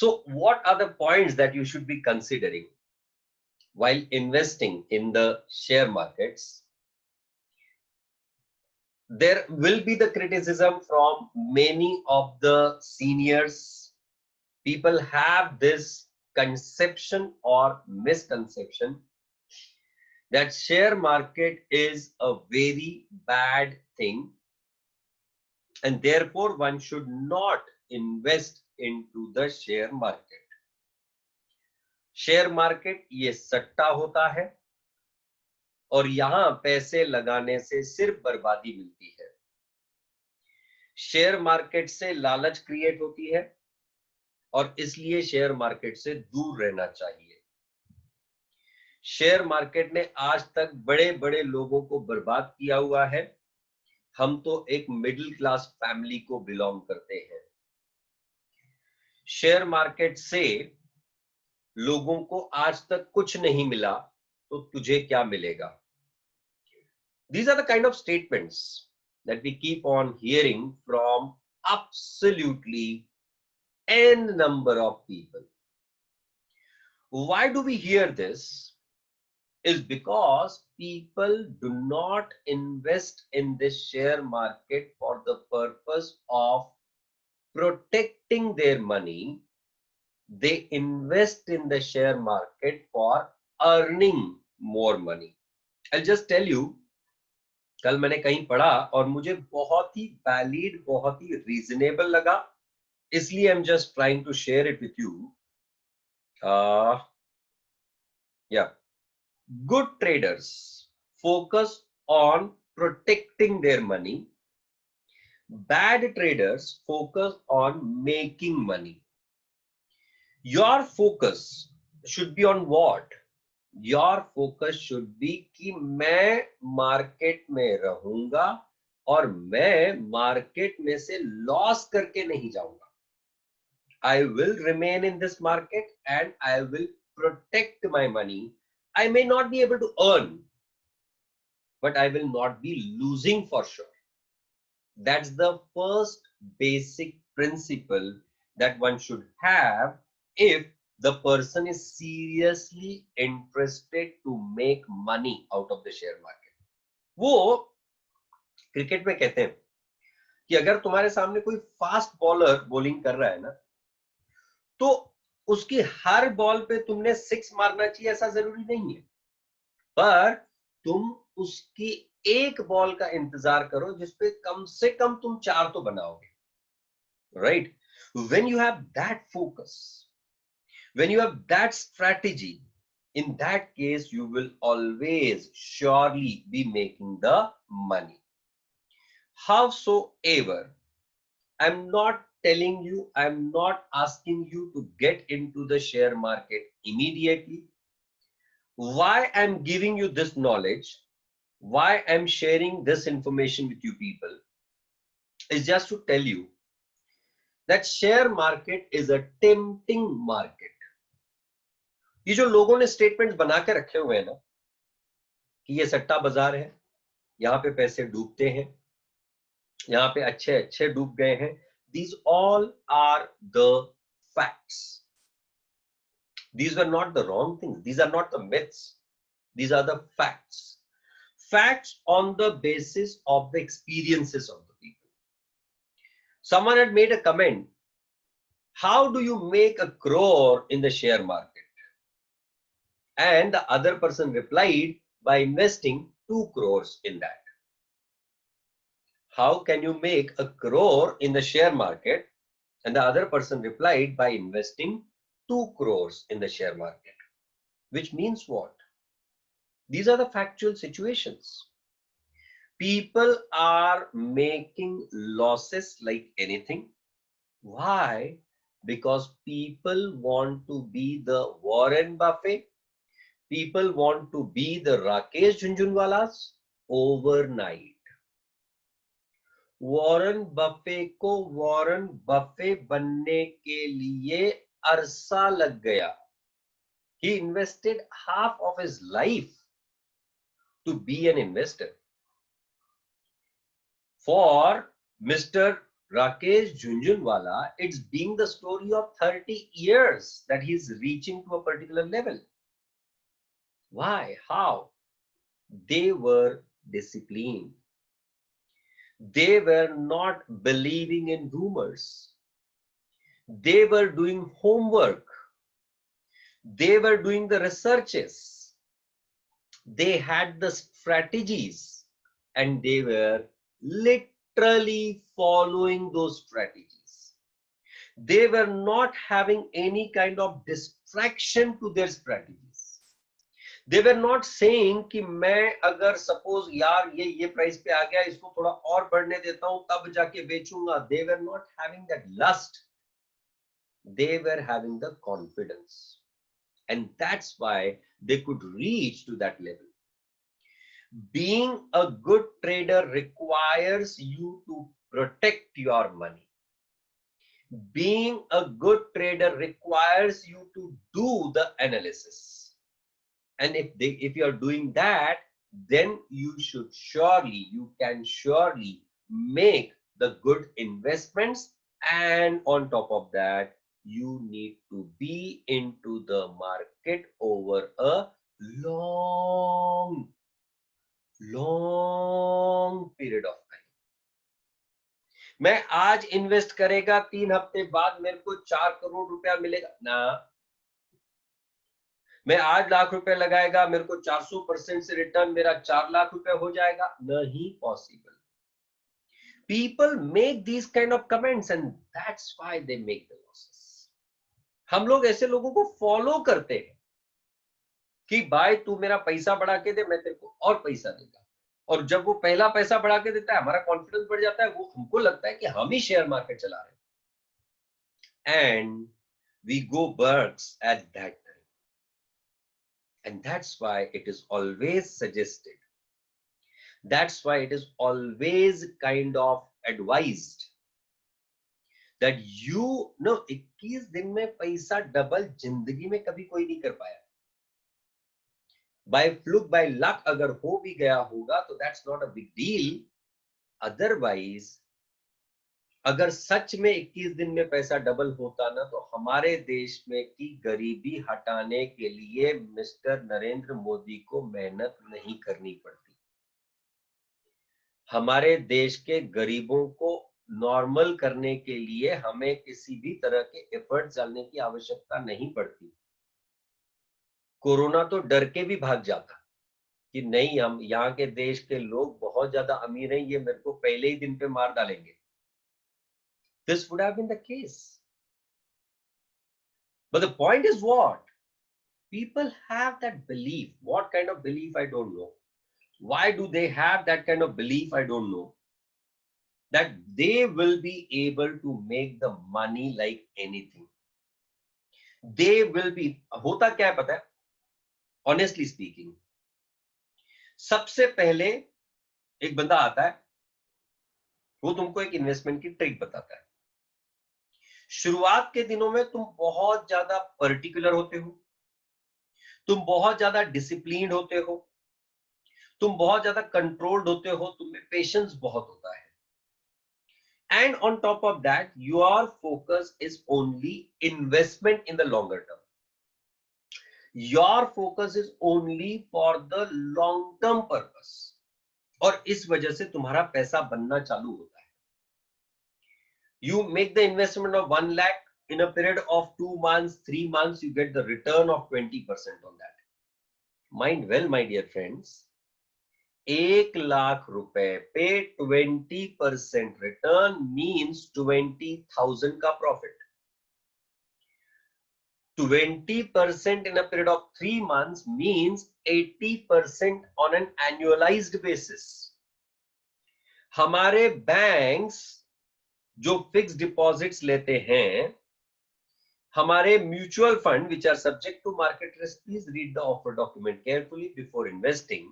So what are the points that you should be considering while investing in the share markets? There will be the criticism from many of the seniors. People have this conception or misconception that share market is a very bad thing, and therefore one should not invest into the share market. Share market ये सट्टा होता है और यहां पैसे लगाने से सिर्फ बर्बादी मिलती है। शेयर मार्केट से लालच क्रिएट होती है और इसलिए शेयर मार्केट से दूर रहना चाहिए। शेयर मार्केट ने आज तक बड़े बड़े लोगों को बर्बाद किया हुआ है। हम तो एक मिडिल क्लास फैमिली को बिलोंग करते हैं। शेयर मार्केट से लोगों को आज तक कुछ नहीं मिला तो तुझे क्या मिलेगा? These are the kind of statements that we keep on hearing from absolutely n number of people. Why do we hear this? Is because people do not invest in this share market for the purpose of protecting their money. They invest in the share market for earning more money. I'll just tell you, कल मैंने कहीं पढ़ा और मुझे बहुत ही valid, बहुत ही reasonable लगा, इसलिए I am just trying to share it with you. या good traders focus on protecting their money. Bad traders focus on making money. Your focus should be on what? Your focus should be कि मैं market में रहूंगा और मैं market में से loss करके नहीं जाऊंगा। I will remain in this market and I will protect my money. I may not be able to earn, but I will not be losing for sure. That's the first basic principle that one should have if the person is seriously interested to make money out of the share market. वो cricket में कहते हैं कि अगर तुम्हारे सामने कोई fast bowler bowling कर रहा है ना, तो उसकी हर बॉल पे तुमने सिक्स मारना चाहिए ऐसा जरूरी नहीं है, पर तुम उसकी एक बॉल का इंतजार करो जिसपे कम से कम तुम चार तो बनाओगे, right? When you have that focus, when you have that strategy, in that case you will always surely be making the money. Howsoever, I'm not telling you, I'm not asking you to get into the share market immediately. Why I'm giving you this knowledge, why I'm sharing this information with you people, is just to tell you that share market is a tempting market. ये जो लोगों ने statements बना के रखे हुए हैं ना कि ये सट्टा बाजार है, यहाँ पे पैसे डूबते हैं, यहाँ पे अच्छे अच्छे डूब गए हैं, these all are the facts. These were not the wrong things, these are not the myths, these are the facts. Facts on the basis of the experiences of the people. Someone had made a comment, how do you make a crore in the share market? And the other person replied, by investing 2 crores in that. How can you make a crore in the share market? And the other person replied, by investing 2 crores in the share market. Which means what? These are the factual situations. People are making losses like anything. Why? Because people want to be the Warren Buffett. People want to be the Rakesh Jhunjhunwalas overnight. Warren Buffett को Warren Buffett बनने के लिए अरसा लग गया. He invested half of his life to be an investor. For Mr. Rakesh Jhunjhunwala, it's being the story of 30 years that he's reaching to a particular level. Why? How? They were disciplined. They were not believing in rumors. They were doing homework. They were doing the researches. They had the strategies, and they were literally following those strategies. They were not having any kind of distraction to their strategies. They were not saying कि मैं अगर suppose यार ये price पे आ गया, इसको थोड़ा और बढ़ने देता हूं तब जाके बेचूंगा. They were not having that lust. They were having the confidence, and that's why they could reach to that level. Being a good trader requires you to protect your money. Being a good trader requires you to do the analysis. And if you are doing that, then you can surely make the good investments. And on top of that, you need to be into the market over a long period of time. मैं आज invest करेगा 3 हफ्ते बाद मेरे को 4 करोड़ रुपया मिलेगा ना. मैं आज लाख रुपए लगाएगा मेरे को 400% से रिटर्न मेरा 4 लाख रुपए हो जाएगा. नहीं possible. People make these kind of comments and that's why they make the losses. हम लोग ऐसे लोगों को फॉलो करते हैं कि भाई तू मेरा पैसा बढ़ा के दे, मैं तेरे को और पैसा देगा. और जब वो पहला पैसा बढ़ा के देता है, हमारा कॉन्फिडेंस बढ़ जाता है, वो हमको लगता है कि हम ही शेयर मार्केट चला रहे हैं. And we go birds at that time. And that's why it is always suggested, that's why it is always kind of advised that you know 21 दिन में पैसा डबल जिंदगी में कभी कोई नहीं कर पाया. बाय फ्लूक बाय लक अगर हो भी गया होगा तो that's not a big deal. Otherwise अगर सच में 21 दिन में पैसा डबल होता ना, तो हमारे देश में की गरीबी हटाने के लिए मिस्टर नरेंद्र मोदी को मेहनत नहीं करनी पड़ती. हमारे देश के गरीबों को नॉर्मल करने के लिए हमें किसी भी तरह के एफर्ट्स डालने की आवश्यकता नहीं पड़ती. कोरोना तो डर के भी भाग जाता कि नहीं, हम यहाँ के देश के लोग बहुत ज्यादा अमीर हैं, ये मेरे को पहले ही दिन पे मार डालेंगे. This would have been the case. But the point is what? People have that belief. What kind of belief? I don't know. Why do they have that kind of belief? I don't know. That they will be able to make the money like anything. They will be. होता क्या है पता है? Honestly speaking, सबसे पहले एक बंदा आता है, वो तुमको एक इन्वेस्टमेंट की ट्रिक बताता है. शुरुआत के दिनों में तुम बहुत ज्यादा पर्टिकुलर होते हो, तुम बहुत ज्यादा डिसिप्लिन्ड होते हो, तुम बहुत ज्यादा कंट्रोल्ड होते हो, तुम में पेशेंस बहुत होता है. And on top of that your focus is only investment in the longer term. Your focus is only for the long term purpose. और इस वजह से तुम्हारा पैसा बनना चालू होता है. You make the investment of 1 lakh in a period of 2 months, 3 months, you get the return of 20% on that. Mind well, my dear friends, 1 lakh रुपए पे 20% return means 20,000 का profit. 20% in a period of 3 months means 80% on an annualized basis. हमारे banks जो fixed deposits लेते हैं, हमारे mutual fund which are subject to market risk, please read the offer document carefully before investing.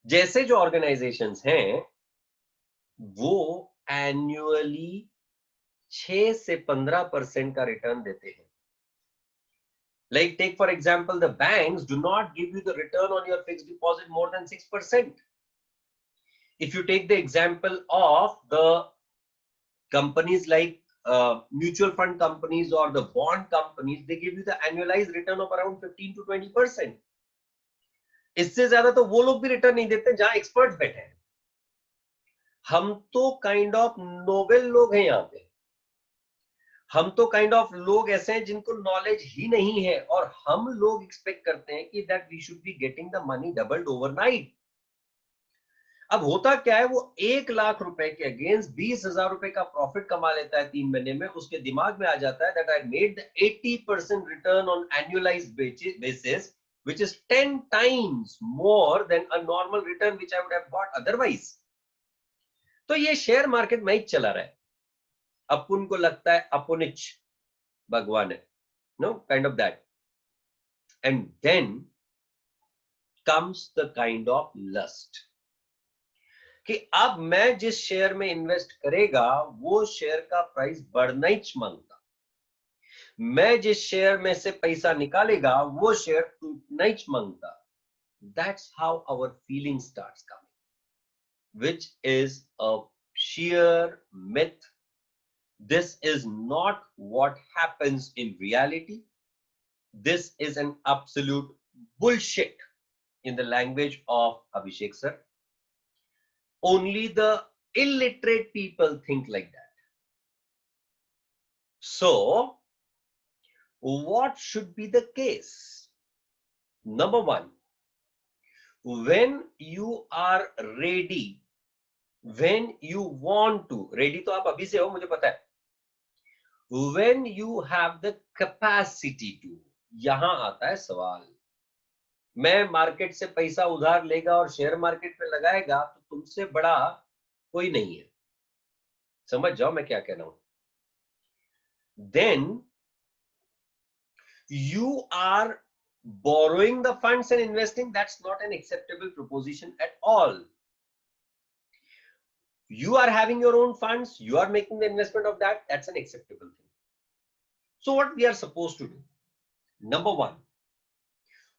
जैसे जो organisations हैं वो annually 6 से 15% का रिटर्न देते हैं. Like take for example, the banks do not give you the return on your fixed deposit more than 6%. इफ यू टेक द एग्जांपल ऑफ द Companies like mutual fund companies or the bond companies, they give you the annualized return of around 15 to 20%. इससे ज्यादा तो वो लोग भी रिटर्न नहीं देते जहां एक्सपर्ट बैठे हैं. हम तो काइंड ऑफ नोबेल लोग हैं यहाँ पे. हम तो काइंड ऑफ लोग ऐसे हैं जिनको नॉलेज ही नहीं है, और हम लोग एक्सपेक्ट करते हैं कि that we should be getting the money doubled overnight. अब होता क्या है, वो 1 लाख रुपए के अगेंस्ट 20,000 रुपए का प्रॉफिट कमा लेता है 3 महीने में. उसके दिमाग में आ जाता है that I made the 80% return on annualised basis, which is 10 times more than a normal return which I would have got otherwise. तो ये शेयर मार्केट में ही चला रहा है. अपुन को लगता है अपुनिच भगवान है, no kind of that. And then comes the kind of lust कि अब मैं जिस शेयर में इन्वेस्ट करेगा वो शेयर का प्राइस बढ़ना ही मांगता. मैं जिस शेयर में से पैसा निकालेगा वो शेयर टूटना ही मांगता. That's how our feeling starts coming, which is a sheer myth. This is not what happens in reality. This is an absolute bullshit in the language of Abhishek sir. Only the illiterate people think like that. So, what should be the case? Number one, when you are ready, when you want to, ready तो आप अभी से हो मुझे पता है. When you have the capacity to, यहां आता है सवाल. मैं मार्केट से पैसा उधार लेगा और शेयर मार्केट में लगाएगा तो तुमसे बड़ा कोई नहीं है. समझ जाओ मैं क्या कह रहा हूं. Then you are borrowing the funds and investing. That's not an acceptable proposition at all. You are having your own funds, you are making the investment of that, that's an acceptable thing. So what we are supposed to do? Number one,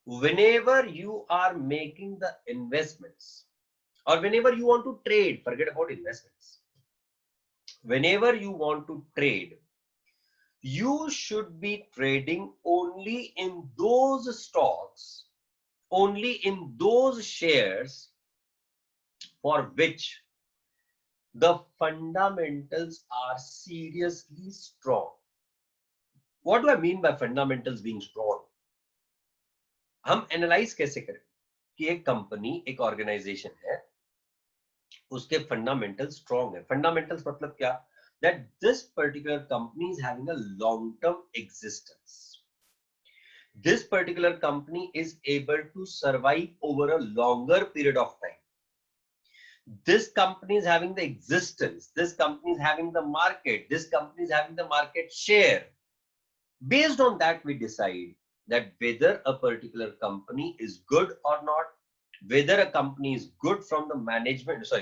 whenever you are making the investments or whenever you want to trade, forget about investments. Whenever you want to trade, you should be trading only in those stocks, only in those shares for which the fundamentals are seriously strong. What do I mean by fundamentals being strong? हम analyse कैसे करें कि एक company, एक organisation है, उसके fundamental strong है. Fundamentals मतलब क्या? That this particular company is having a long term existence. This particular company is able to survive over a longer period of time. This company is having the existence, this company is having the market, this company is having the market share. Based on that, we decide that whether a particular company is good or not, whether a company is good from the management,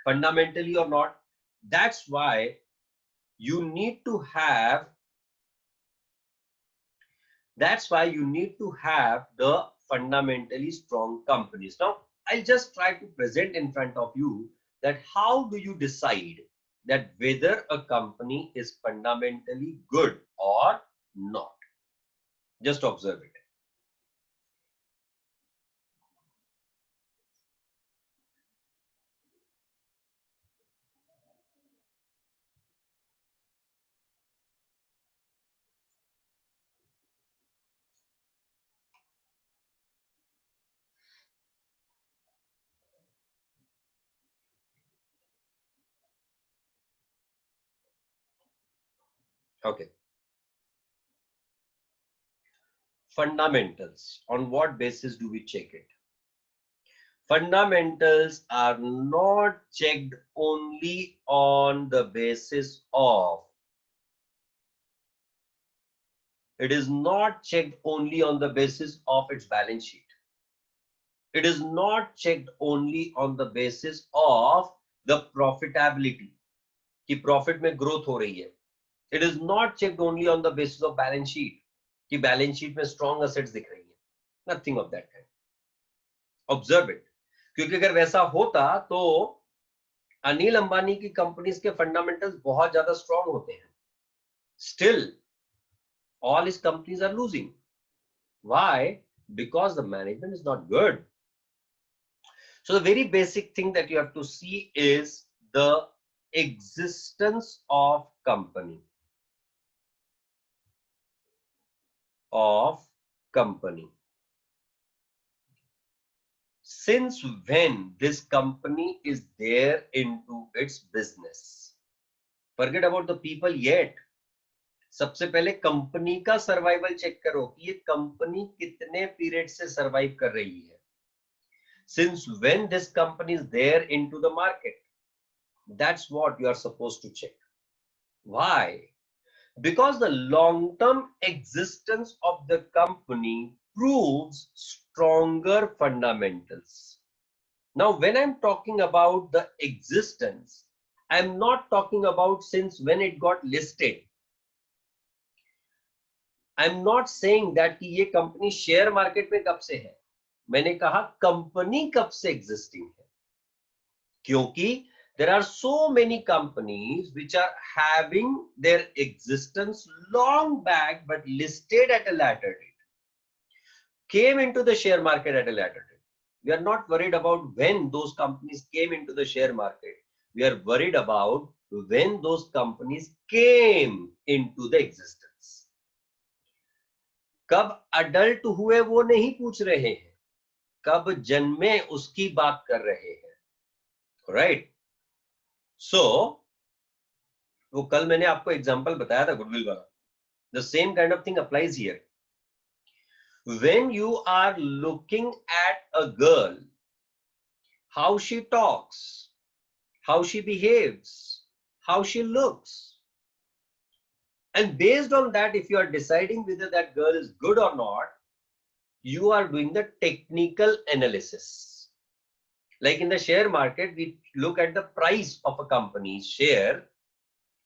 fundamentally or not. That's why you need to have, the fundamentally strong companies. Now, I'll just try to present in front of you that how do you decide that whether a company is fundamentally good or not. Just observe it. Okay. Fundamentals. On what basis do we check it? Fundamentals are not checked only on the basis of, it is not checked only on the basis of its balance sheet. It is not checked only on the basis of the profitability, कि profit में growth हो रही है. It is not checked only on the basis of balance sheet, कि balance sheet में strong assets दिख रही है. Nothing of that kind. Observe it. क्योंकि अगर वैसा होता तो अनिल अंबानी की कंपनीज के फंडामेंटल्स बहुत ज्यादा स्ट्रांग होते हैं, still all his companies are losing. Why? Because the management is not good. So the very basic thing that you have to see is the existence of company. Since when this company is there into its business. Forget about the people yet. सबसे पहले company का survival check करो कि ये company कितने period से survive कर रही है. Since when this company is there into the market, that's what you are supposed to check. Why? Because the long-term existence of the company proves stronger fundamentals. Now, when I'm talking about the existence, I'm not talking about since when it got listed. I'm not saying that कि ये company share market में कब से है. मैंने कहा company कब से एग्जिस्टिंग है, क्योंकि there are so many companies which are having their existence long back but listed at a later date, came into the share market at a later date. We are not worried about when those companies came into the share market. We are worried about when those companies came into the existence. कब adult हुए वो नहीं पूछ रहे हैं, कब जन्मे उसकी बात कर रहे हैं. राइट? सो वो कल मैंने आपको एग्जांपल बताया था गुडविल वाला. The same kind of thing applies here. When you are looking at a girl, how she talks, how she behaves, how she looks, and based on that, if you are deciding whether that girl is good or not, you are doing the technical analysis. Like in the share market, we look at the price of a company's share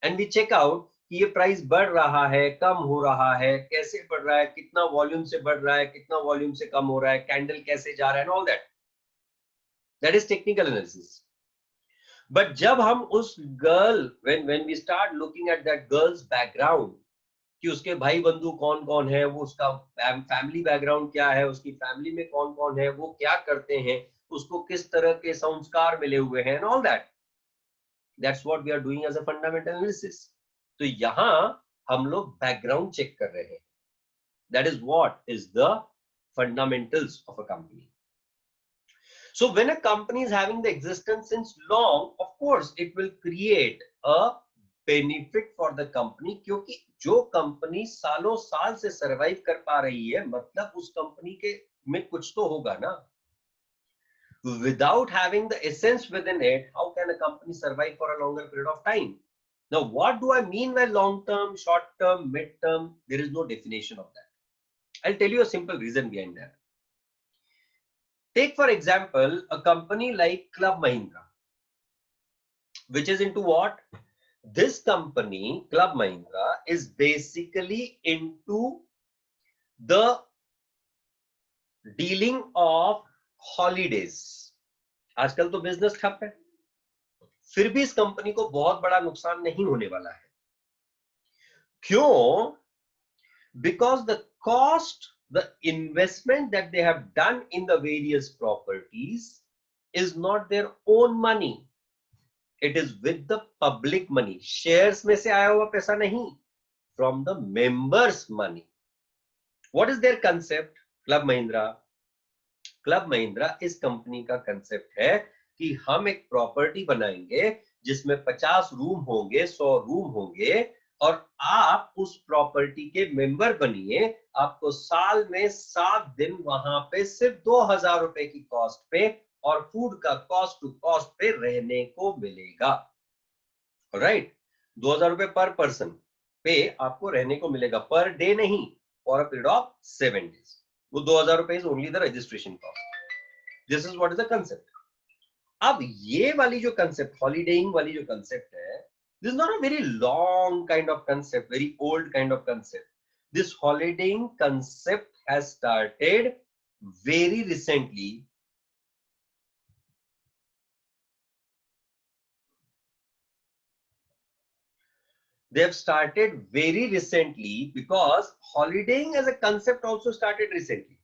and we check out कि ये price बढ़ रहा है, कम हो रहा है, कैसे बढ़ रहा है, कितना वॉल्यूम से बढ़ रहा है, कितना वॉल्यूम से कम हो रहा है, कैंडल कैसे जा रहा है, all that. That is technical analysis. But जब हम उस girl when we start looking at that girl's background, कि उसके भाई बंधु कौन कौन है, वो उसका फैमिली बैकग्राउंड क्या है, उसकी फैमिली में कौन कौन है, वो क्या करते हैं, उसको किस तरह के संस्कार मिले हुए हैं, all that. That's what we are doing as a fundamental analysis. तो यहां हम लोग बैकग्राउंड चेक कर रहे हैं. That is what is the fundamentals of a company. So when a company is having the existence since long, of course it will create a benefit for the company, क्योंकि जो company सालों साल से survive कर पा रही है, मतलब उस कंपनी के में कुछ तो होगा ना. Without having the essence within it, how can a company survive for a longer period of time? Now, what do I mean by long term, short term, mid term? There is no definition of that. I'll tell you a simple reason behind that. Take for example a company like Club Mahindra, which is into what? This company, Club Mahindra, is basically into the dealing of holidays. आजकल तो business ठप है, फिर भी इस company को बहुत बड़ा नुकसान नहीं होने वाला है. क्यों? Because the cost, the investment that they have done in the various properties is not their own money. It is with the public money. Shares में से आया हुआ पैसा नहीं, from the members' money. What is their concept? Club Mahindra. Club Mahindra इस company का concept है कि हम एक प्रॉपर्टी बनाएंगे जिसमें 50 रूम होंगे, 100 रूम होंगे, और आप उस प्रॉपर्टी के मेंबर बनिए. आपको साल में 7 दिन वहां पे सिर्फ 2000 रुपए की कॉस्ट पे और फूड का कॉस्ट टू कॉस्ट पे रहने को मिलेगा. राइट? 2000 रुपए पर पर्सन पे आपको रहने को मिलेगा, पर डे नहीं, for a period of 7 days. वो 2000 रुपए is only the registration cost. This is what is the concept. अब ये वाली जो कंसेप्ट, हॉलीडेइंग वाली जो कंसेप्ट है, this is not a very long kind of concept, very old kind of concept. This holidaying concept has started very recently. they have started very recently because holidaying as a concept also started recently.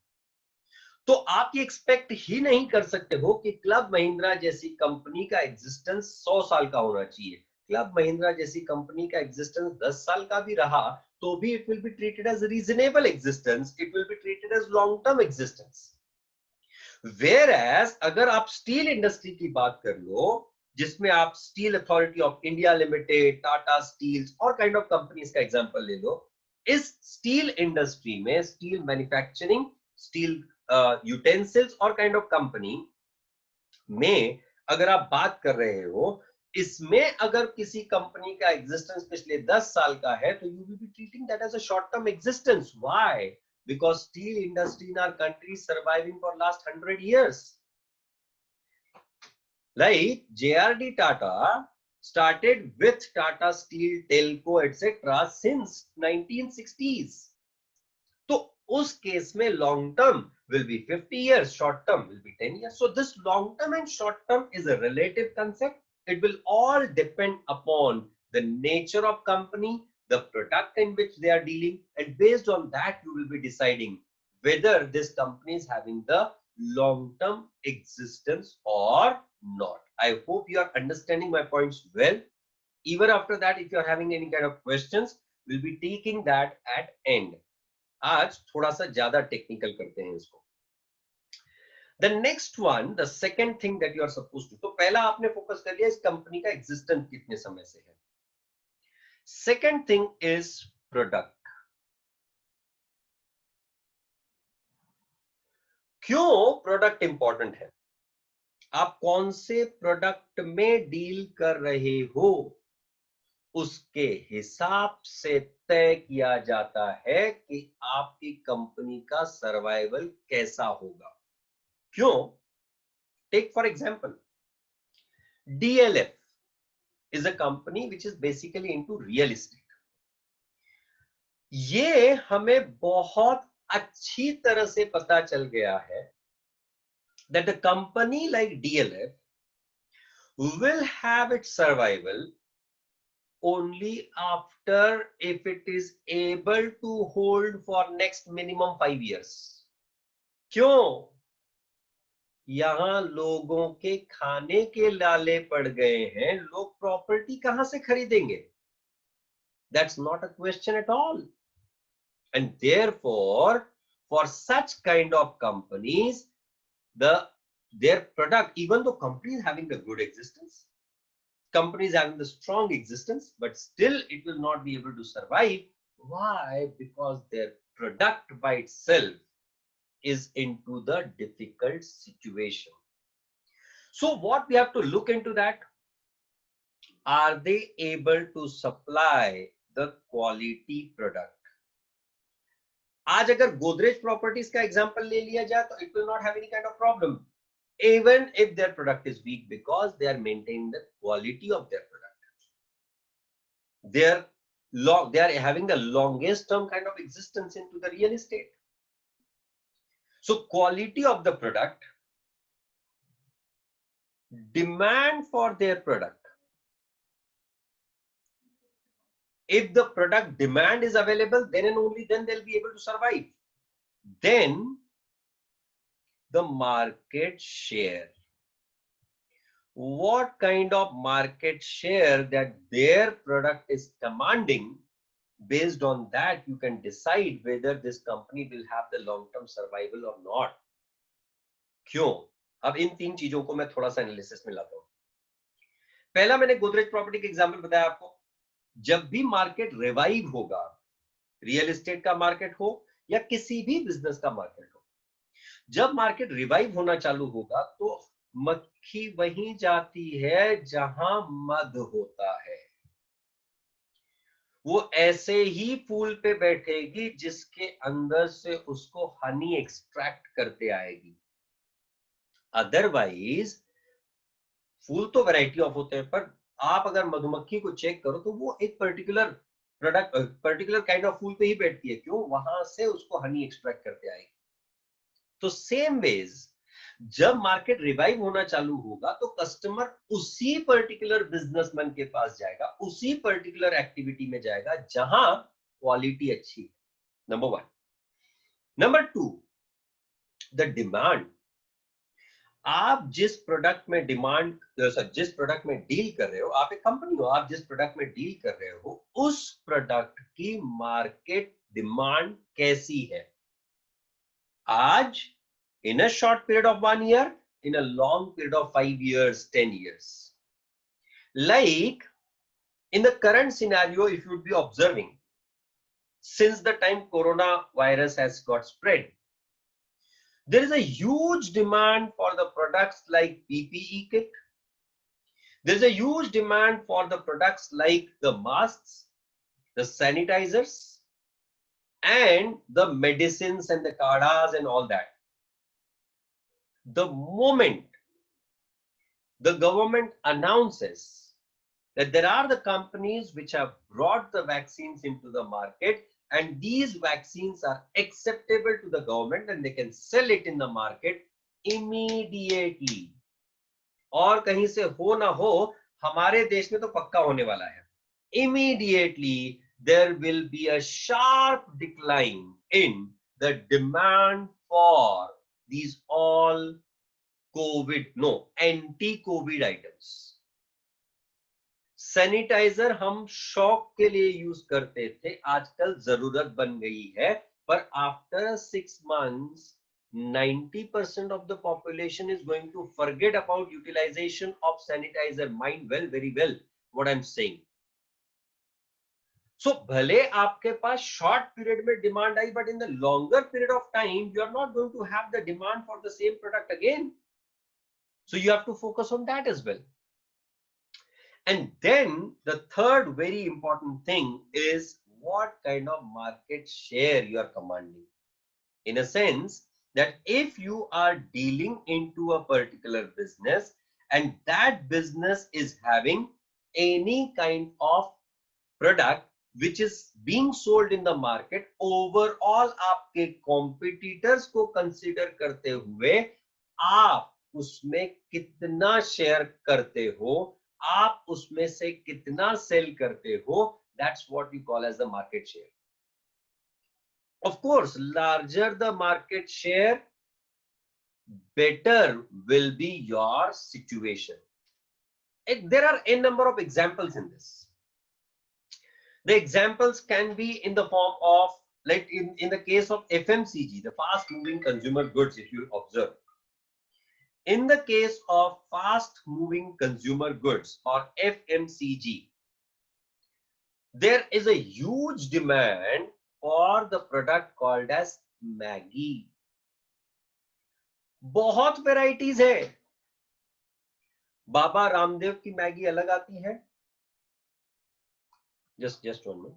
तो आप ये expect ही नहीं कर सकते हो कि club Mahindra जैसी company का एग्जिस्टेंस 100 साल का होना चाहिए. क्लब महिंद्रा जैसी कंपनी का एग्जिस्टेंस 10 साल का भी रहा तो भी it will be treated as reasonable existence, it will be treated as long term existence. Where अगर आप स्टील इंडस्ट्री की बात कर लो, जिसमें आप steel authority of India limited, Tata steel और काइंड ऑफ कंपनीज का एग्जांपल ले लो, इस स्टील इंडस्ट्री में स्टील मैन्युफैक्चरिंग, स्टील यूटेंसिल्स और काइंड ऑफ कंपनी में अगर आप बात कर रहे हो, इसमें अगर किसी कंपनी का एग्जिस्टेंस पिछले 10 साल का है तो you will be treating that as a short term existence. Why? Because steel industry in our country is surviving for last 100 years. Like JRD Tata started with Tata Steel, Telco, etc. since 1960s. तो उस case में long term will be 50 years, short term will be 10 years. So this long term and short term is a relative concept. It will all depend upon the nature of company, the product in which they are dealing, and based on that you will be deciding whether this company is having the long-term existence or not. I hope you are understanding my points well. Even after that, if you are having any kind of questions, we'll be taking that at end. आज थोड़ा सा ज्यादा technical करते हैं इसको. The next one, the second thing that you are supposed to, तो पहला आपने फोकस कर लिया इस कंपनी का एग्जिस्टेंस कितने समय से है. Second thing is product. क्यों प्रोडक्ट इंपॉर्टेंट है? आप कौन से प्रोडक्ट में डील कर रहे हो उसके हिसाब से तय किया जाता है कि आपकी कंपनी का सर्वाइवल कैसा होगा. क्यों? Take for example, DLF is a company which is basically into real estate. ये हमें बहुत अच्छी तरह से पता चल गया है that a company like DLF will have its survival only after if it is able to hold for next minimum 5 years. क्यों? यहां लोगों के खाने के लाले पड़ गए हैं, लोग प्रॉपर्टी कहां से खरीदेंगे? That's not a question at all. And therefore, for such kind of companies, their product, even though company is having the good existence, company is having the strong existence, but still it will not be able to survive. Why? Because their product by itself is into the difficult situation. So what we have to look into that, are they able to supply the quality product? आज अगर Godrej properties का example ले लिया जाए तो it will not have any kind of problem even if their product is weak because they are maintaining the quality of their product. They are having the longest term kind of existence into the real estate. So quality of the product, demand for their product. If the product demand is available, then and only then they'll be able to survive. Then the market share. What kind of market share that their product is commanding, based on that you can decide whether this company will have the long-term survival or not. क्यों? अब इन तीन चीजों को मैं थोड़ा सा analysis में लाता हूं. पहला मैंने गोदरेज प्रॉपर्टी का एग्जांपल बताया आपको. जब भी मार्केट रिवाइव होगा, रियल एस्टेट का मार्केट हो या किसी भी बिजनेस का मार्केट हो, जब मार्केट रिवाइव होना चालू होगा तो मक्खी वहीं जाती है जहां मध होता है. वो ऐसे ही फूल पे बैठेगी जिसके अंदर से उसको हनी एक्सट्रैक्ट करते आएगी. अदरवाइज फूल तो वैरायटी ऑफ होते हैं, पर आप अगर मधुमक्खी को चेक करो तो वो एक particular product, particular kind of फूल पे ही बैठती है. क्यों? वहां से उसको हनी एक्सट्रैक्ट करते आएगी. तो सेम वेज जब मार्केट रिवाइव होना चालू होगा तो कस्टमर उसी पर्टिकुलर बिजनेसमैन के पास जाएगा, उसी पर्टिकुलर एक्टिविटी में जाएगा जहां क्वालिटी अच्छी है। Number one. Number two, the demand. आप जिस प्रोडक्ट में जिस प्रोडक्ट में डील कर रहे हो, आप एक कंपनी हो, आप जिस प्रोडक्ट में डील कर रहे हो उस प्रोडक्ट की मार्केट डिमांड कैसी है आज, in a short period of 1 year, in a long period of 5 years, 10 years. Like in the current scenario, if you would be observing, since the time coronavirus has got spread, there is a huge demand for the products like PPE kit. There's a huge demand for the products like the masks, the sanitizers, and the medicines and the kadas and all that. The moment the government announces that there are the companies which have brought the vaccines into the market and these vaccines are acceptable to the government and they can sell it in the market immediately. और कहीं से हो ना हो, हमारे देश में तो पक्का होने वाला है. Immediately there will be a sharp decline in the demand for these all anti-COVID items. Sanitiser हम शौक के लिए यूज करते थे, आजकल जरूरत बन गई है, पर after 6 months 90% of the population is going to forget about utilization of sanitizer. Mind well, very well what I'm saying. So भले आपके पास शॉर्ट पीरियड में डिमांड आई, but in the longer period of time you are not going to have the demand for the same product again. So you have to focus on that as well. And then the third very important thing is what kind of market share you are commanding. In a sense that if you are dealing into a particular business and that business is having any kind of product which is being sold in the market, overall आपके competitors को consider करते हुए आप उसमें कितना share करते हो, आप उसमें से कितना सेल करते हो, that's what we call as the market share. Of course, larger the market share, better will be your situation. There are a number of examples in this. The examples can be in the form of, like in the case of FMCG, the fast moving consumer goods, if you observe. In the case of fast moving consumer goods or FMCG, there is a huge demand for the product called as Maggi. बहुत varieties है. बाबा रामदेव की Maggi अलग आती है. Just 1 minute.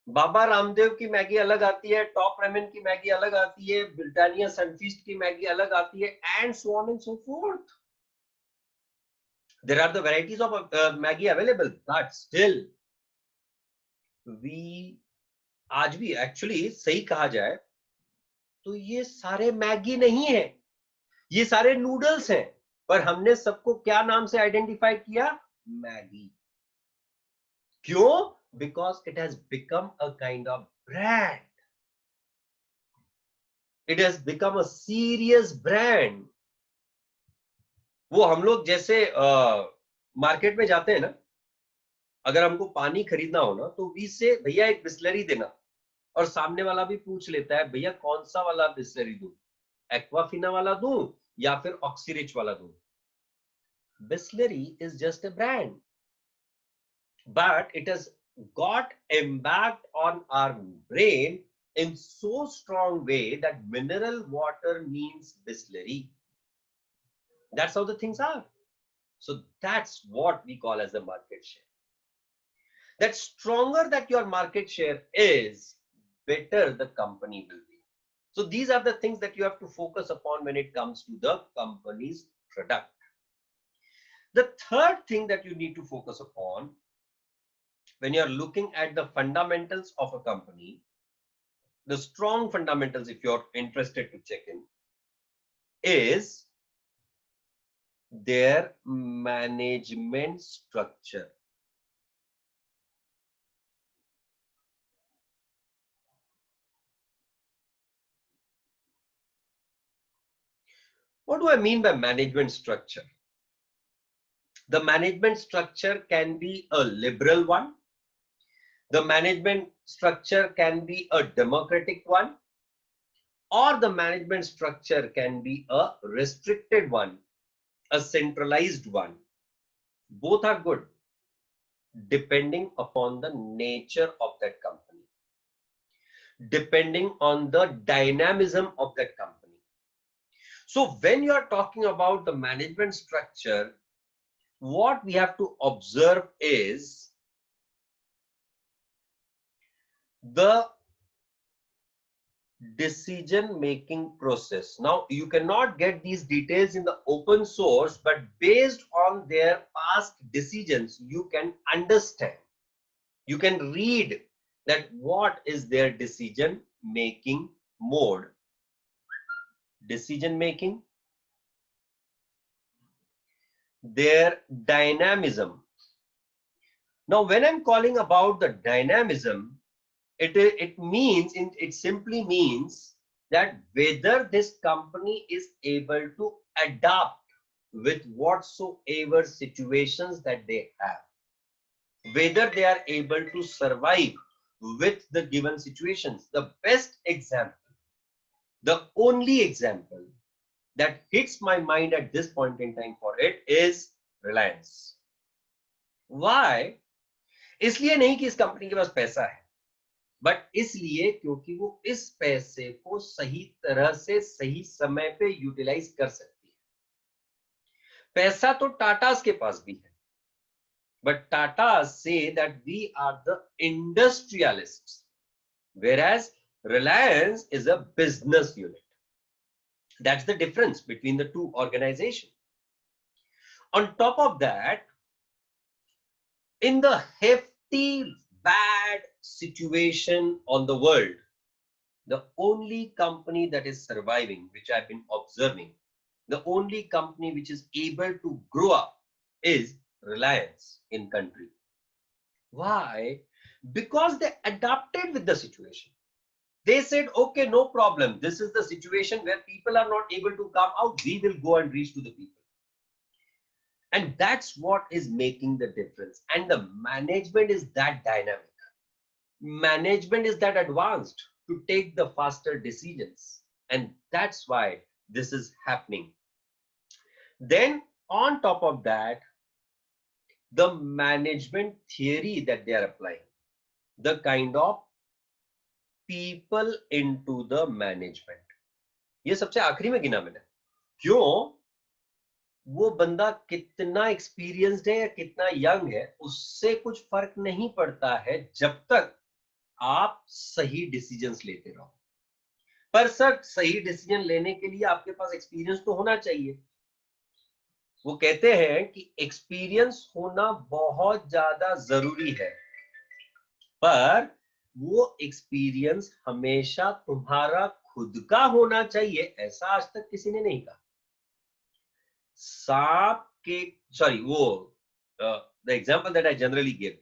Baba Ramdev की Maggi अलग आती है, टॉप रेमन की मैगी अलग आती है, ब्रिटानिया सनफीस्ट की मैगी अलग आती है, and so on and so forth. There are the varieties of Maggi available, but still we आज भी एक्चुअली सही कहा जाए तो ये सारे मैगी नहीं है, ये सारे नूडल्स हैं, पर हमने सबको क्या नाम से आइडेंटिफाई किया? मैगी. क्यों? Because it has become a kind of brand. It has become a serious brand. वो हम लोग जैसे मार्केट में जाते हैं ना, अगर हमको पानी खरीदना हो ना, तो वी से भैया एक बिस्लरी देना, और सामने वाला भी पूछ लेता है भैया कौन सा वाला बिस्लरी दूं, एक्वाफिना वाला दूं या फिर ऑक्सीरिच वाला दूं. Bisleri is just a brand, but it has got impact on our brain in so strong way that mineral water means Bisleri. That's how the things are. So that's what we call as the market share. That stronger that your market share is, better the company will be. So these are the things that you have to focus upon when it comes to the company's product. The third thing that you need to focus upon when you are looking at the fundamentals of a company the strong fundamentals, if you're interested to check in, is their management structure. What do I mean by management structure? The management structure can be a liberal one. The management structure can be a democratic one, or the management structure can be a restricted one, a centralized one. Both are good depending upon the nature of that company, depending on the dynamism of that company. So when you are talking about the management structure, what we have to observe is the decision making process. Now you cannot get these details in the open source, but based on their past decisions, you can understand, you can read that what is their decision making mode, decision making, their dynamism. Now when I'm calling about the dynamism, it means, it simply means that whether this company is able to adapt with whatsoever situations that they have, whether they are able to survive with the given situations. The best example, the only example that hits my mind at this point in time for it is Reliance. Why? इसलिए नहीं कि इस company के पास पैसा है, but इसलिए क्योंकि वो इस पैसे को सही तरह से सही समय पे यूटिलाइज कर सकती है. पैसा तो टाटास के पास भी है, बट टाटास से that we are the industrialists, whereas Reliance is a business unit. That's the difference between the two organizations. On top of that, in the hefty bad situation on the world, the only company that is surviving, which I've been observing, the only company which is able to grow up is Reliance in country. Why? Because they adapted with the situation. They said, okay, no problem. This is the situation where people are not able to come out. We will go and reach to the people. And that's what is making the difference. And the management is that dynamic. Management is that advanced to take the faster decisions. And that's why this is happening. Then on top of that, the management theory that they are applying, the kind of people into the management. ये सबसे आखिरी में गिना मैंने. क्यों? वो बंदा कितना एक्सपीरियंस्ड है या कितना यंग है, उससे कुछ फर्क नहीं पड़ता है जब तक आप सही डिसीजंस लेते रहो. पर सर सही डिसीजन लेने के लिए आपके पास एक्सपीरियंस तो होना चाहिए. वो कहते हैं कि एक्सपीरियंस होना बहुत ज्यादा जरूरी है, पर वो एक्सपीरियंस हमेशा तुम्हारा खुद का होना चाहिए, ऐसा आज तक किसी ने नहीं कहा. सांप के, सॉरी, वो the example that I generally give,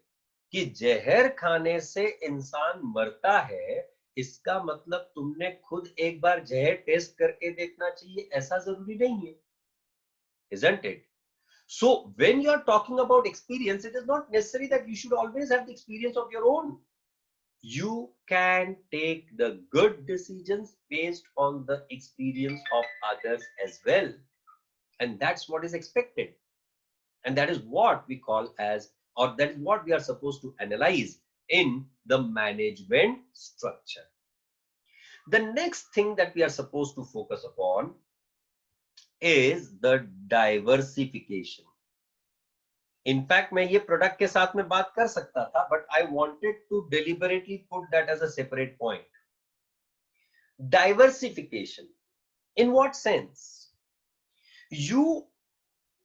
कि जहर खाने से इंसान मरता है, इसका मतलब तुमने खुद एक बार जहर टेस्ट करके देखना चाहिए, ऐसा जरूरी नहीं है. Isn't it? So when you are talking about experience, it is not necessary that you should always have the experience of your own. You can take the good decisions based on the experience of others as well. And that's what is expected. And that is what we call as, or that is what we are supposed to analyze in the management structure. The next thing that we are supposed to focus upon is the diversification. In fact मैं ये product के साथ में बात कर सकता था, but I wanted to deliberately put that as a separate point. Diversification in what sense? You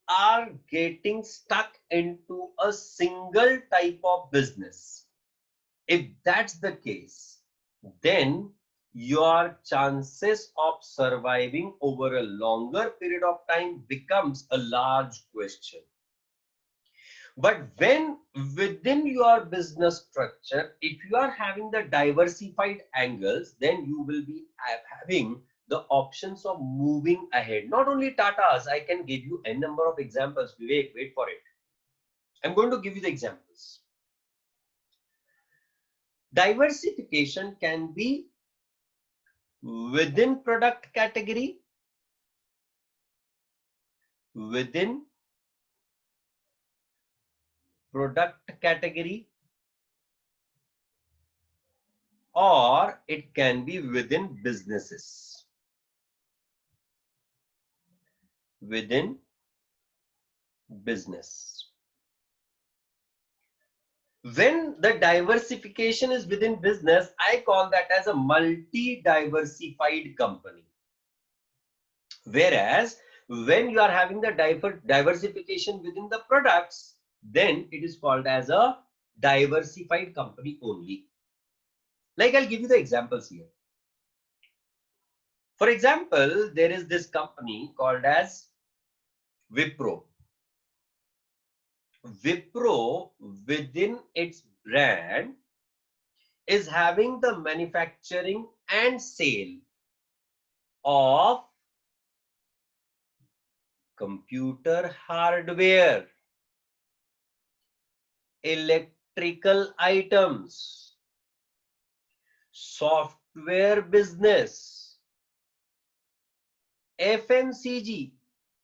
are getting stuck into a single type of business. If that's the case, then your chances of surviving over a longer period of time becomes a large question. But when within your business structure, if you are having the diversified angles, then you will be having the options of moving ahead. Not only Tata's, I can give you a number of examples. Vivek, wait for it. I'm going to give you the examples. Diversification can be within product category, within product category, or it can be within businesses. Within business. When the diversification is within business, I call that as a multi-diversified company. Whereas when you are having the diversification within the products, then it is called as a diversified company only. Like I'll give you the examples here. For example, there is this company called as Wipro. Wipro within its brand is having the manufacturing and sale of computer hardware, electrical items, software business, FMCG.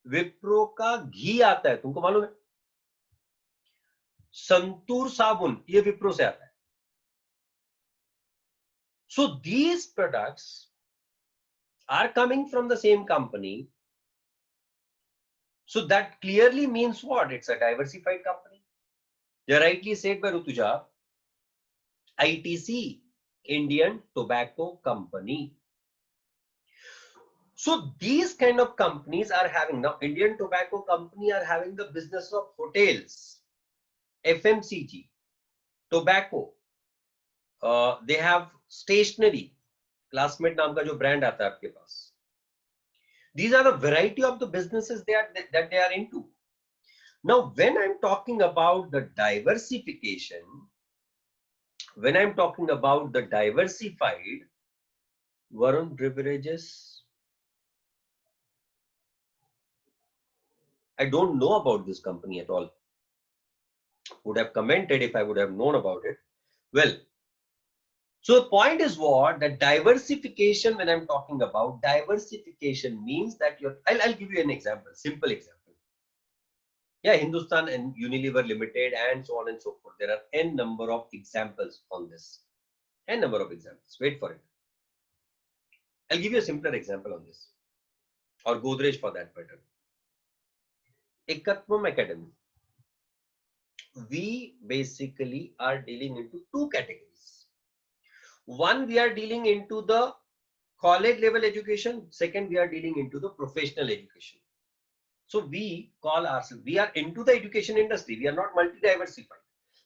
Wipro का घी आता है, तुमको मालूम है? संतूर साबुन, ये विप्रो से आता है. So these products are coming from the same company. So that clearly means what? It's a diversified company. You rightly said by Rutuja, ITC, Indian Tobacco Company. So these kind of companies are having, now Indian Tobacco Company are having the business of hotels, FMCG, tobacco. They have stationery, Classmate नाम का जो brand आता है आपके पास. These are the variety of the businesses that they are into. Now, when I'm talking about the diversification, when I'm talking about the diversified, Varun Beverages, I don't know about this company at all. Would have commented if I would have known about it. Well, so the point is what? That diversification, when I'm talking about diversification, means that I'll give you an example, simple example. Yeah, Hindustan and Unilever Limited and so on and so forth. There are n number of examples on this. N number of examples. Wait for it. I'll give you a simpler example on this. Or Godrej for that matter. Ekatvam Academy. We basically are dealing into two categories. One, we are dealing into the college level education. Second, we are dealing into the professional education. So we call ourselves, we are into the education industry. We are not multi-diversified,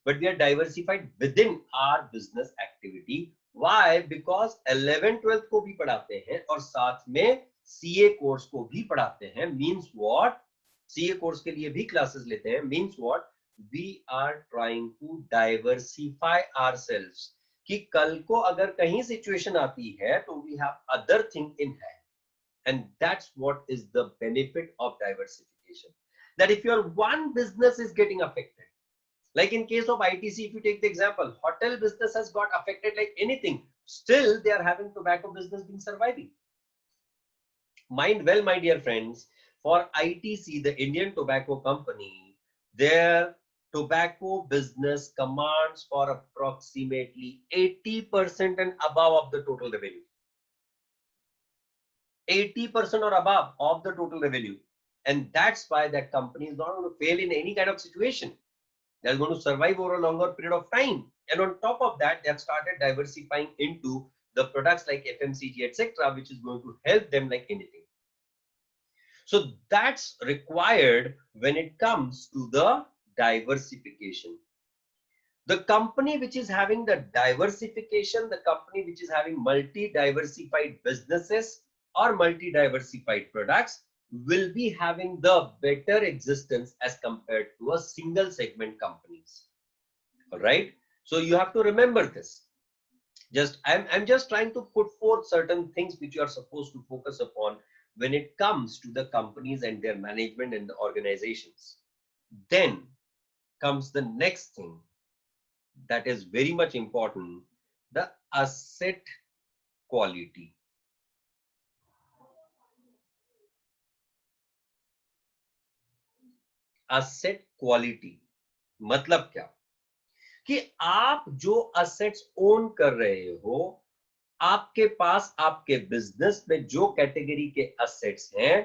but we are diversified within our business activity. Why? Because 11th 12th को भी पढ़ाते हैं और साथ में CA course को भी पढ़ाते हैं. Means what? CA कोर्स के लिए भी क्लासेस लेते हैं. Means what? We are trying to diversify ourselves. कि कल को अगर कहीं सिचुएशन आती है तो we have other thing in hand. And that's what is the benefit of diversification. That if your one business is getting affected, like in case of ITC, if you take the example, hotel business has got affected like anything. Still, they are having tobacco business being surviving. Mind well, my dear friends, for ITC, the Indian Tobacco Company, their tobacco business commands for approximately 80% and above of the total revenue. 80% or above of the total revenue. And that's why that company is not going to fail in any kind of situation. They're going to survive over a longer period of time. And on top of that, they have started diversifying into the products like FMCG, etc., which is going to help them like anything. So that's required when it comes to the diversification. The company which is having the diversification, the company which is having multi-diversified businesses or multi-diversified products will be having the better existence as compared to a single segment companies. All right, so you have to remember this. I'm just trying to put forth certain things which you are supposed to focus upon when it comes to the companies and their management and the organizations. Then comes the next thing that is very much important, the asset quality. Asset quality मतलब क्या कि आप जो assets own कर रहे हो, आपके पास आपके बिजनेस में जो कैटेगरी के असेट्स हैं,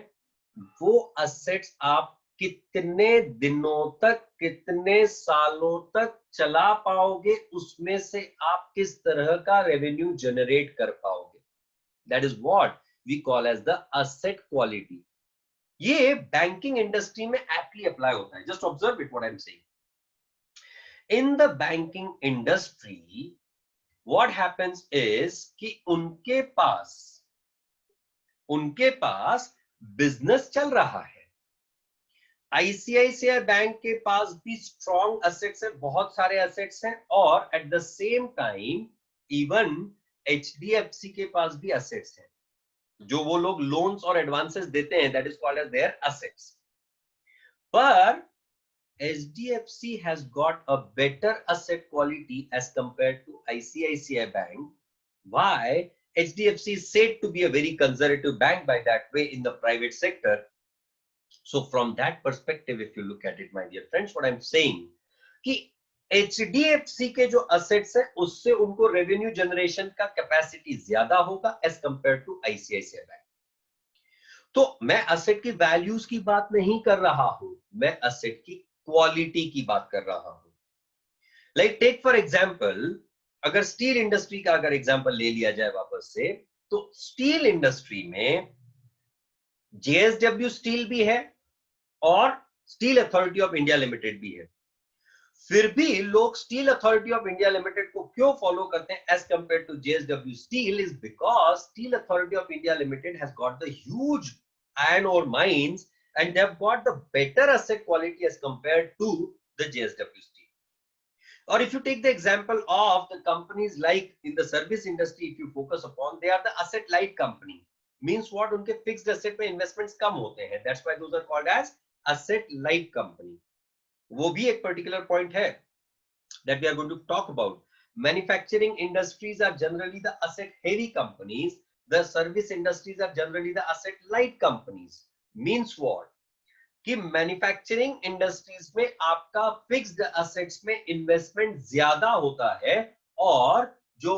वो असेट्स आप कितने दिनों तक, कितने सालों तक चला पाओगे, उसमें से आप किस तरह का रेवेन्यू जनरेट कर पाओगे. That is what we call as the asset quality. ये बैंकिंग इंडस्ट्री में एप्टली अप्लाई होता है. Just observe it what I am saying. In the banking industry what happens is कि उनके पास बिजनेस चल रहा है. आईसीआईसीआई बैंक के पास भी स्ट्रॉन्ग असेट्स है, बहुत सारे असेट्स हैं, और at the same time even HDFC के पास भी असेट्स हैं. जो वो लोग लोन्स और एडवांसेस देते हैं, that is called as their assets. पर HDFC has got a better asset quality as compared to ICICI Bank. Why? HDFC is said to be a very conservative bank by that way in the private sector. So from that perspective, if you look at it, my dear friends, what I'm saying कि HDFC के जो assets है, उससे उनको revenue generation का capacity ज्यादा होगा as compared to ICICI Bank. तो मैं asset की values की बात नहीं कर रहा हूं, मैं asset की क्वालिटी की बात कर रहा हूं. लाइक टेक फॉर एग्जांपल, अगर स्टील इंडस्ट्री का अगर एग्जांपल ले लिया जाए वापस से, तो स्टील इंडस्ट्री में जेएसडब्ल्यू स्टील भी है और steel authority of India limited भी है. फिर भी लोग steel authority of India limited को क्यों फॉलो करते हैं as compare to JSW steel? Is because steel authority of India limited has got the huge iron ore mines and they have got the better asset quality as compared to the JSW Steel. Or if you take the example of the companies like in the service industry, if you focus upon, they are the asset light company. Means what? उनके fixed asset में investments कम होते हैं. That's why those are called as asset light company. वो भी एक particular point है that we are going to talk about. Manufacturing industries are generally the asset heavy companies. The service industries are generally the asset light companies. Means what? कि manufacturing industries में आपका fixed assets में investment ज्यादा होता है, और जो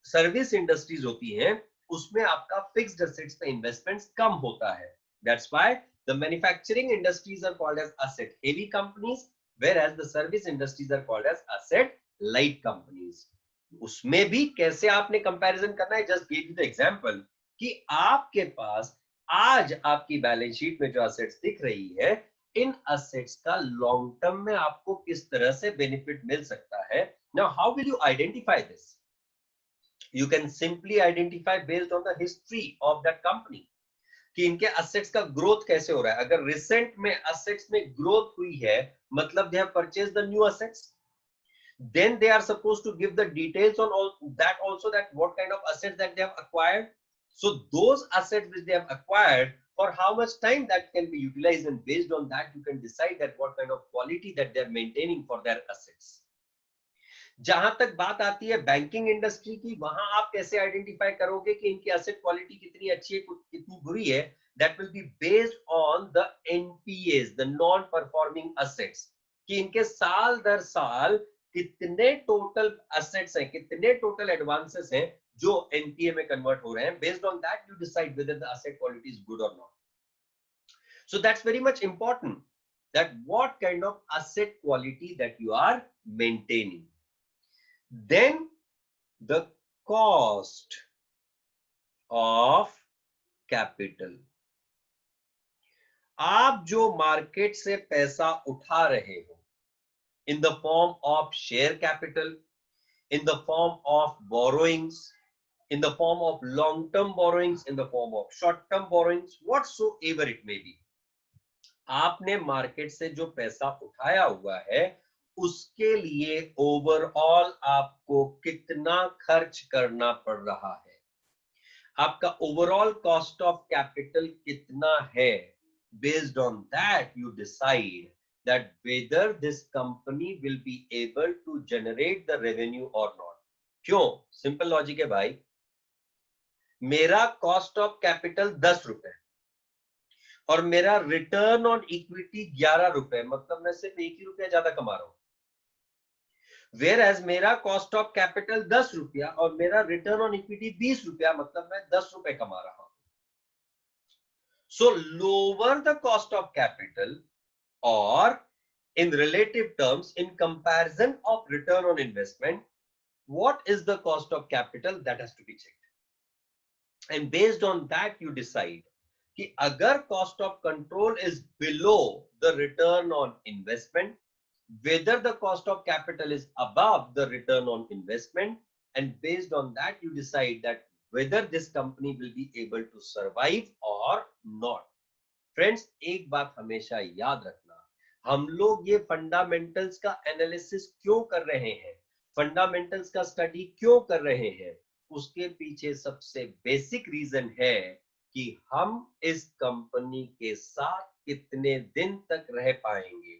service industries होती हैं उसमें आपका फिक्स्ड असेट्स में इन्वेस्टमेंट कम होता है. That's why the manufacturing industries are called as asset heavy companies, whereas the service industries are called as asset light companies. उसमें भी कैसे आपने कंपैरिजन करना है? Just give you the example कि आपके पास आज आपकी बैलेंस शीट में जो असेट्स दिख रही है, इन असेट्स का लॉन्ग टर्म में आपको किस तरह से बेनिफिट मिल सकता है. Now how will you identify this? You can simply identify based on the history of that company कि इनके असेट्स का ग्रोथ कैसे हो रहा है. अगर रिसेंट में असेट्स में ग्रोथ हुई है, मतलब they have purchased the new assets. Then they are supposed to give the details on all that also, that what kind of assets that they have acquired. So those assets which they have acquired, for how much time that can be utilized, and based on that you can decide that what kind of quality that they are maintaining for their assets. जहां तक बात आती है banking industry की, वहां आप कैसे identify करोगे कि इनकी एसेट क्वालिटी कितनी अच्छी है, कितनी बुरी है? That will be based on the NPS, the non performing assets, कि इनके साल दर साल कितने टोटल असेट्स हैं, कितने टोटल एडवांसेस हैं जो एनपीए में कन्वर्ट हो रहे हैं. Based on that you decide whether the asset quality is good और not. So that's very much important, that what kind of asset quality that you are maintaining. Then the cost of capital. आप जो market से पैसा उठा रहे हो, in the form of share capital, in the form of borrowings, in the form of long-term borrowings, in the form of short-term borrowings, whatsoever it may be. आपने market से जो पैसा उठाया हुआ है उसके लिए ओवरऑल आपको कितना खर्च करना पड़ रहा है, आपका ओवरऑल कॉस्ट ऑफ कैपिटल कितना है. Based on that you decide that whether this company will be able to generate the revenue or not. क्यों? सिंपल लॉजिक है भाई. मेरा कॉस्ट ऑफ कैपिटल 10 रुपए और मेरा रिटर्न ऑन इक्विटी 11 रुपए, मतलब मैं सिर्फ 1 ही रुपया ज्यादा कमा रहा हूं. वेयर एज मेरा कॉस्ट ऑफ कैपिटल 10 रुपया और मेरा रिटर्न ऑन इक्विटी 20 रुपया, मतलब मैं 10 रुपए कमा रहा हूं. सो lower the cost of capital or in relative terms in comparison of return on investment, what is the cost of capital, that has to be checked, and based on that you decide कि अगर cost of control is below the return on investment, whether the cost of capital is above the return on investment, and based on that you decide that whether this company will be able to survive or not. Friends, एक बात हमेशा याद रखना, हम लोग ये fundamentals का analysis क्यों कर रहे हैं, फंडामेंटल्स का स्टडी क्यों कर रहे हैं, उसके पीछे सबसे बेसिक रीजन है कि हम इस कंपनी के साथ कितने दिन तक रह पाएंगे.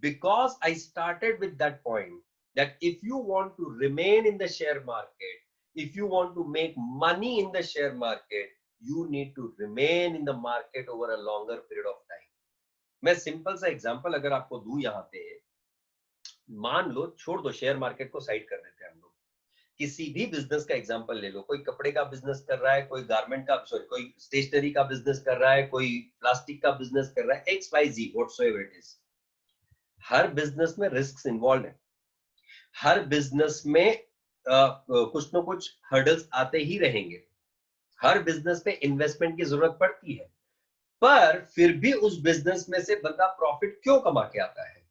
Because I started with that point that if you want to remain in the share market, if you want to make money in the share market, you need to remain in the market over a longer period of time. मैं simple सा example अगर आपको दूं यहाँ पे, मान लो, छोड़ दो शेयर मार्केट को, साइड कर देते हैं हम लोग, किसी भी बिजनेस का एग्जांपल ले लो. कोई कपड़े का बिजनेस कर रहा है, कोई गारमेंट का, सॉरी, कोई स्टेशनरी का बिजनेस कर रहा है, कोई प्लास्टिक का बिजनेस कर रहा है, X Y Z whatsoever it is. हर बिजनेस में रिस्क इन्वॉल्व है, हर बिजनेस में कुछ ना कुछ हर्डल्स आते ही रहेंगे, हर बिजनेस में इन्वेस्टमेंट की जरूरत पड़ती है, पर फिर भी उस बिजनेस में से बंदा प्रॉफिट क्यों कमा के आता है?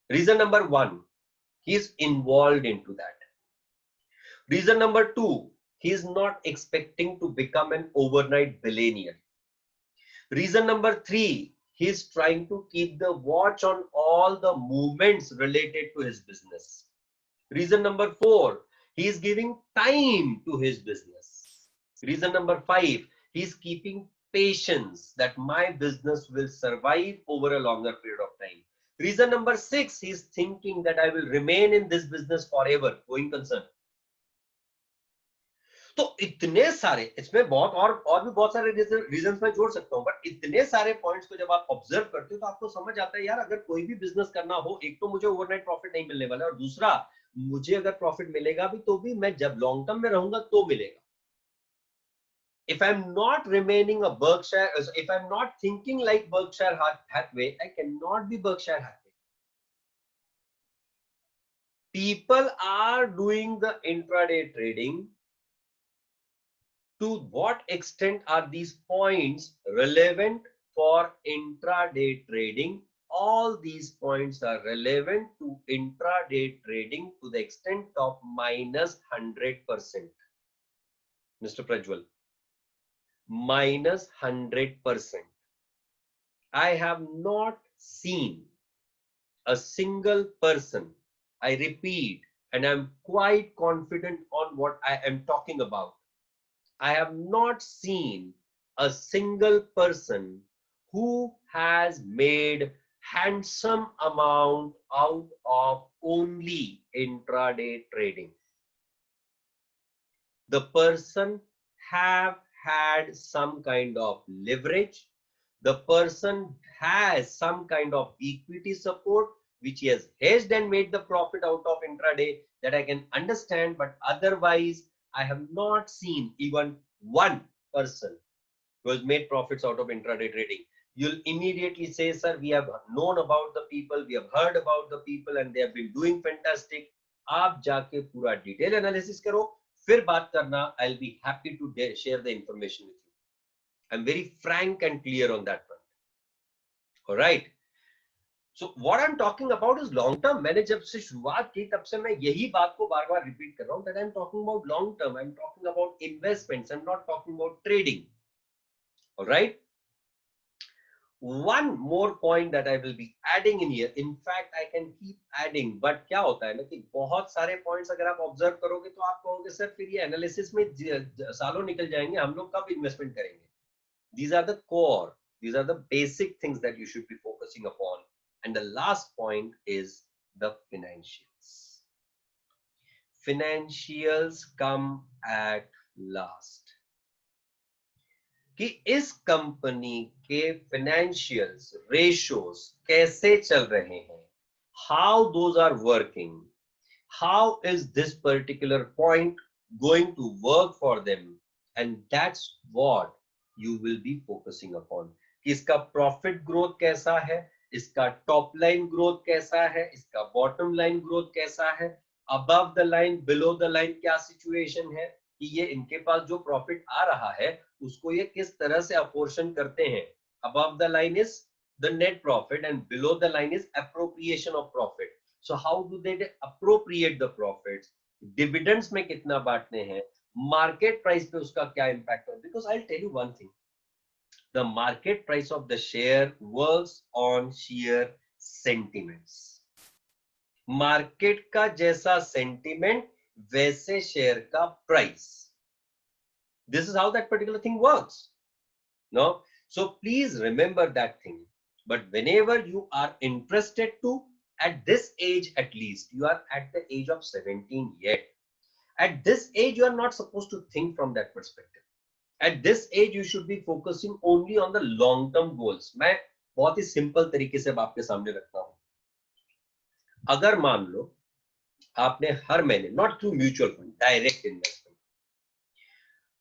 Reason number 1, he is involved into that. Reason number 2, he is not expecting to become an overnight billionaire. Reason number 3, he is trying to keep the watch on all the movements related to his business. Reason number 4, he is giving time to his business. Reason number 5, he is keeping patience that my business will survive over a longer period of time. Reason number 6, he is thinking that I will remain in this business forever, going concern. तो इतने सारे, इसमें बहुत और भी बहुत सारे reasons मैं जोड़ सकता हूं, बट इतने सारे पॉइंट्स को जब आप ऑब्जर्व करते हो तो आपको समझ आता है यार, अगर कोई भी बिजनेस करना हो, एक तो मुझे ओवरनाइट प्रॉफिट नहीं मिलने वाला, और दूसरा मुझे अगर प्रॉफिट मिलेगा भी तो भी मैं जब लॉन्ग टर्म में रहूंगा तो मिलेगा. If I'm not remaining a Berkshire, if I'm not thinking like Berkshire Hathaway, I cannot be Berkshire Hathaway. People are doing the intraday trading. To what extent are these points relevant for intraday trading? All these points are relevant to intraday trading to the extent of minus 100%. Mr. Prajwal, minus 100%. I have not seen a single person, I repeat, and I'm quite confident on what I am talking about. I have not seen a single person who has made handsome amount out of only intraday trading. The person have had some kind of leverage. The person has some kind of equity support which he has hedged and made the profit out of intraday, that I can understand, but otherwise I have not seen even one person who has made profits out of intraday trading. You'll immediately say, sir, we have known about the people, we have heard about the people and they have been doing fantastic. आप जाके पूरा detail analysis करो, फिर बात करना. I'll be happy to share the information with you. I'm very frank and clear on that front. All right. So what I'm talking about is long term. मैंने जब से शुरुआत की तब से मैं यही बात को बार बार रिपीट कर रहा हूँ that I'm talking about long term. I'm talking about investments. I'm not talking about trading. All right. One more point that I will be adding in here. In fact, I can keep adding. But क्या होता है ना कि बहुत सारे points अगर आप observe करोगे तो आप कहोगे सर फिर ये analysis में सालों निकल जाएंगे, हम लोग कब investment करेंगे? These are the core. These are the basic things that you should be focusing upon. And the last point is the financials. Financials come at last. कि इस कंपनी के financials, ratios कैसे चल रहे हैं? How those are working? How is this particular point going to work for them? And that's what you will be focusing upon. इसका profit growth कैसा है, इसका top line growth कैसा है, इसका bottom line growth कैसा है, above the line, below the line क्या situation है, कि ये इनके पास जो profit आ रहा है उसको ये किस तरह से apportion करते हैं. Above the line is the net profit and below the line is appropriation of profit. So how do they appropriate the profits? Dividends में कितना बांटते हैं? Market price पे उसका क्या impact है? Because I'll tell you one thing. The market price of the share works on sheer sentiments. Market का जैसा sentiment वैसे share का price. This is how that particular thing works. No? So please remember that thing. But whenever you are interested to, at this age at least, you are at the age of 17 yet. At this age, you are not supposed to think from that perspective. At this age, you should be focusing only on the long-term goals. मैं बहुत ही simple तरीके से आपके सामने रखता हूँ. अगर मान लो आपने हर महीने, not through mutual fund, direct investment,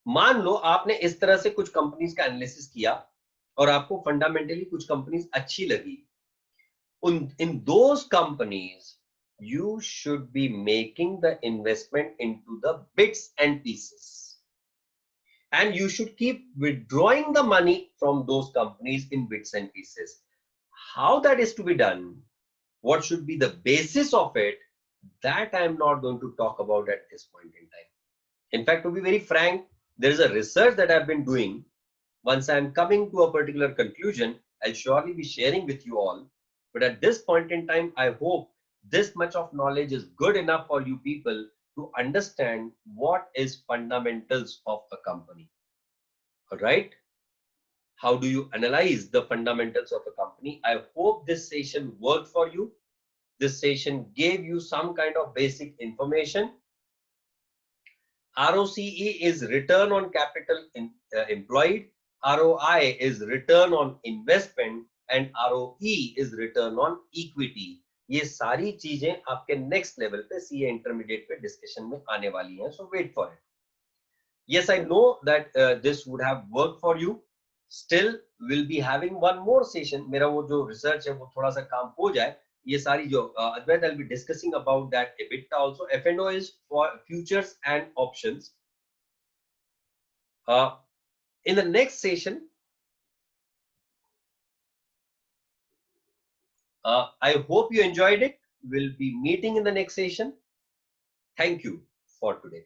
मान लो आपने इस तरह से कुछ कंपनीज का एनालिसिस किया और आपको फंडामेंटली कुछ कंपनीज अच्छी लगी. In those companies, you should be making the investment into the bits and pieces. And you should keep withdrawing the money from those companies in bits and pieces. How that is to be done, what should be the basis of it, that I am not going to talk about at this point in time. In fact, to be very frank, there is a research that I've been doing. Once I'm coming to a particular conclusion, I'll surely be sharing with you all. But at this point in time, I hope this much of knowledge is good enough for you people to understand what is fundamentals of a company. All right? How do you analyze the fundamentals of a company? I hope this session worked for you. This session gave you some kind of basic information. ROCE is return on capital employed. ROI is return on investment and ROE is return on equity. ये सारी चीजें आपके next level पे CA intermediate पे discussion में आने वाली हैं. So wait for it. Yes, I know that this would have worked for you. Still, we'll be having one more session. मेरा वो जो research है वो थोड़ा सा काम हो जाए. ये सारी जो Advait, I'll be discussing about that EBITDA also. F&O is for futures and options. In the next session, I hope you enjoyed it. We'll be meeting in the next session. Thank you for today.